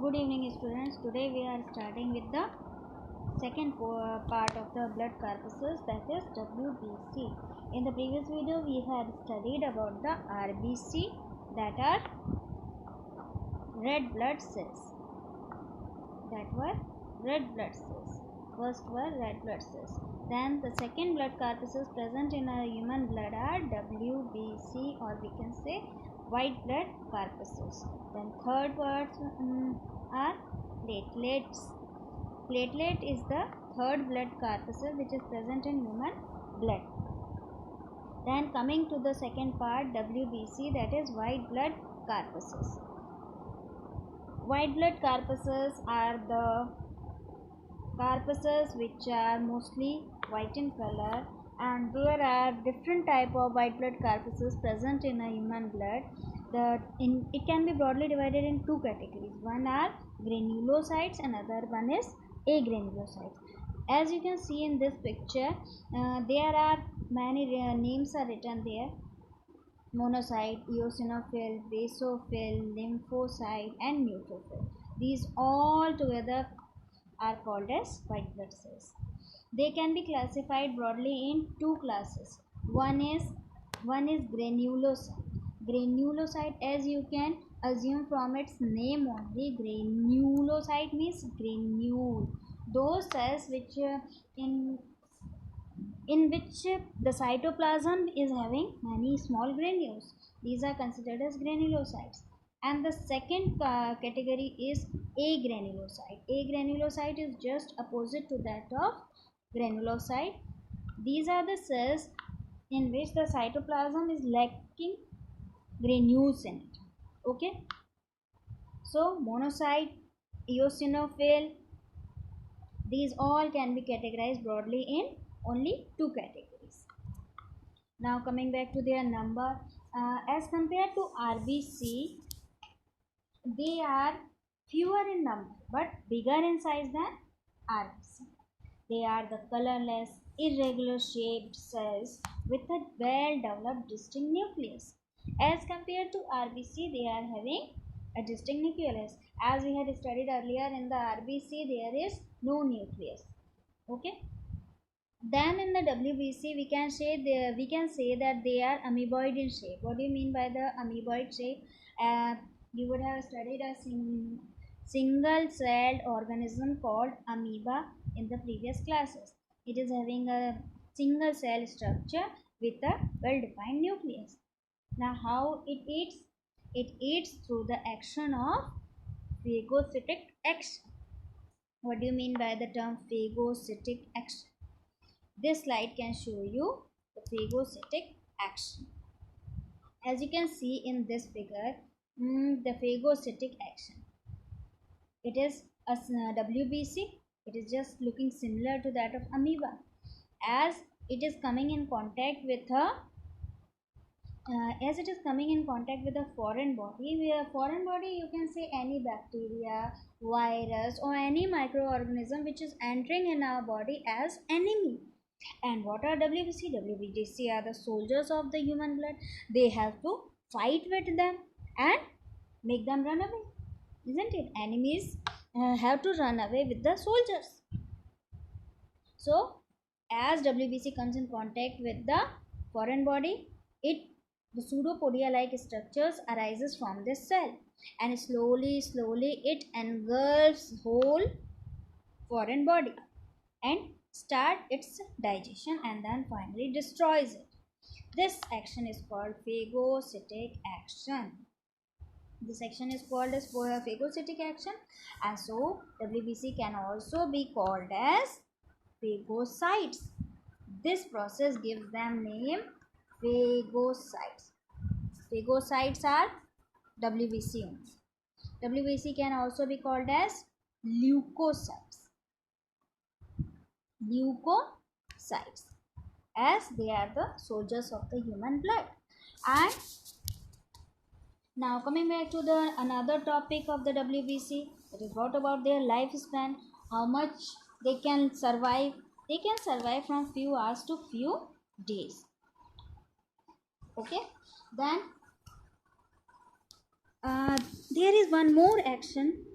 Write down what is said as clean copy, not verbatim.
Good evening, students. Today we are starting with the second part of the blood corpuscles, that is WBC. In the previous video we had studied about the RBC, that are red blood cells. First were red blood cells. Then the second blood corpuscles present in a human blood are WBC, or we can say white blood corpuscles. Then third parts are platelets. Platelet is the third blood corpuscle which is present in human blood. Then coming to the second part, WBC, that is white blood corpuscles. White blood corpuscles are the corpuscles which are mostly white in color, and there are different type of white blood corpuscles present in a human blood. It can be broadly divided in two categories. One are granulocytes and other one is agranulocytes. As you can see in this picture, there are many names are written there: monocyte, eosinophil, basophil, lymphocyte and neutrophil. These all together are called as white blood cells. They can be classified broadly in two classes. One is granulocyte. Granulocyte, as you can assume from its name only, granulocyte means granule. Those cells which in which the cytoplasm is having many small granules, these are considered as granulocytes. And the second category is agranulocyte. Agranulocyte is just opposite to that of granulocyte. These are the cells in which the cytoplasm is lacking granules in it. Okay, so monocyte, eosinophil, these all can be categorized broadly in only two categories. Now coming back to their number, as compared to RBC, they are fewer in number but bigger in size than RBC. They are the colorless, irregular shaped cells with a well developed distinct nucleus. As compared to RBC, they are having a distinct nucleus. As we had studied earlier, in the RBC there is no nucleus. Okay. Then in the WBC we can say that they are amoeboid in shape. What do you mean by the amoeboid shape? You would have studied a single-celled organism called amoeba in the previous classes. It is having a single cell structure with a well-defined nucleus. Now how it eats? It eats through the action of phagocytic action. What do you mean by the term phagocytic action? This slide can show you the phagocytic action. As you can see in this figure, the phagocytic action, it is a WBC. It is just looking similar to that of amoeba. As it is coming in contact with a foreign body, you can say any bacteria, virus or any microorganism which is entering in our body as enemy. And what are WBC? WBC are the soldiers of the human blood. They have to fight with them and make them run away, isn't it? Enemies have to run away with the soldiers. So as WBC comes in contact with the foreign body, the pseudopodia like structures arises from this cell, and slowly it engulfs whole foreign body and start its digestion and then finally destroys it. This action is called phagocytic action. This action is called as phagocytic action, and so WBC can also be called as phagocytes. This process gives them name phagocytes. Phagocytes are WBC only. WBC can also be called as leukocytes. Leukocytes, as they are the soldiers of the human blood. And now coming back to the another topic of the WBC, that is what about their lifespan, how much they can survive. They can survive from few hours to few days. Okay, then there is one more action